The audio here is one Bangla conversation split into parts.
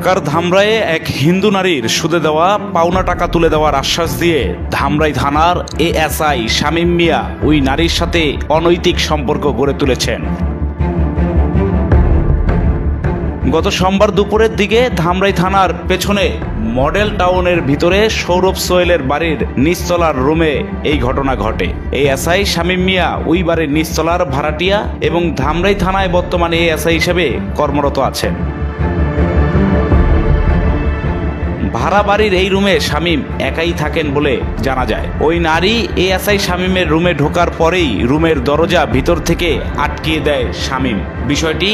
ঢাকার ধামরাইয়ে এক হিন্দু নারীর সুদে দেওয়া পাওনা টাকা তুলে দেওয়ার আশ্বাস দিয়ে ধামরাই থানার এএসআই শামীম মিয়া ওই নারীর সাথে অনৈতিক সম্পর্ক গড়ে তুলেছেন। গত সোমবার দুপুরের দিকে ধামরাই থানার পেছনে মডেল টাউনের ভিতরে সৌরভ সোহেলের বাড়ির নিচতলার রুমে এই ঘটনা ঘটে। এএসআই শামীম মিয়া ওই বাড়ির নিচতলার ভাড়াটিয়া এবং ধামরাই থানায় বর্তমানে এএসআই হিসেবে কর্মরত আছেন। ভাড়া বাড়ির এই রুমে শামীম একাই থাকেন বলে জানা যায়। ওই নারী এএসআই শামীমের রুমে ঢোকার পরেই রুমের দরজা ভিতর থেকে আটকিয়ে দেয় শামীম। বিষয়টি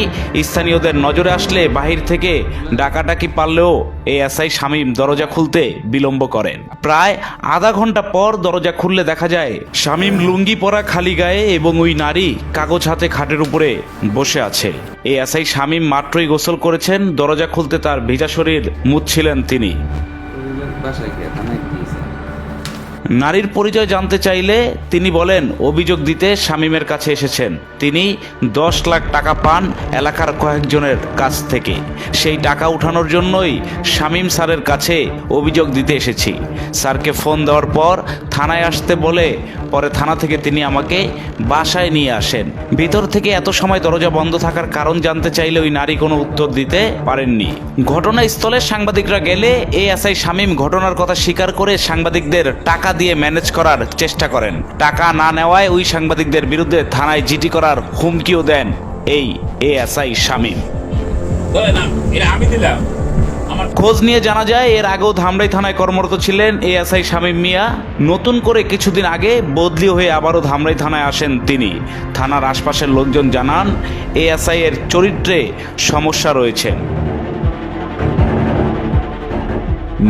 স্থানীয়দের নজরে আসলে বাহির থেকে ডাকাডাকি পারলেও এএসআই শামীম দরজা খুলতে বিলম্ব করেন। প্রায় আধা ঘন্টা পর দরজা খুললে দেখা যায় শামীম লুঙ্গি পরা খালি গায়ে এবং ওই নারী কাগজ হাতে খাটের উপরে বসে আছে। এএসআই শামীম মাত্রই গোসল করেছেন। দরজা খুলতে তার ভিজা শরীর মুছছিলেন তিনি। নারীর পরিচয় জানতে চাইলে তিনি বলেন অভিযোগ দিতে শামীমের কাছে এসেছেন। তিনি 10 লাখ টাকা পান এলাকার কয়েকজনের কাছ থেকে। সেই টাকা উঠানোর জন্যই শামীম স্যারের কাছে অভিযোগ দিতে এসেছি। স্যারকে ফোন দেওয়ার পর থানায় আসতে বলে পরে থানা থেকে তিনি আমাকে বাসায় নিয়ে আসেন। ভিতর থেকে এত সময় দরজা বন্ধ থাকার কারণ জানতে চাইলে ওই নারী কোনো উত্তর দিতে পারেননি। ঘটনাস্থলে সাংবাদিকরা গেলে এএসআই শামীম ঘটনার কথা স্বীকার করে সাংবাদিকদের টাকা দিয়ে ম্যানেজ করার চেষ্টা করেন। টাকা না নেওয়ায় ওই সাংবাদিকদের বিরুদ্ধে থানায় জিডি করার হুমকিও দেন এই এএসআই শামীম। খোঁজ নিয়ে জানা যায় এর আগেও ধামরাই থানায় কর্মরত ছিলেন এএসআই শামীম মিয়া। নতুন করে কিছুদিন আগে বদলি হয়ে আবারও ধামরাই থানায় আসেন তিনি। থানার আশপাশের লোকজন জানান এএসআই এর চরিত্রে সমস্যা রয়েছে।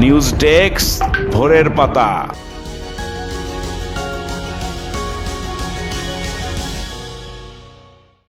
নিউজ ডেস্ক, ভোরের পাতা।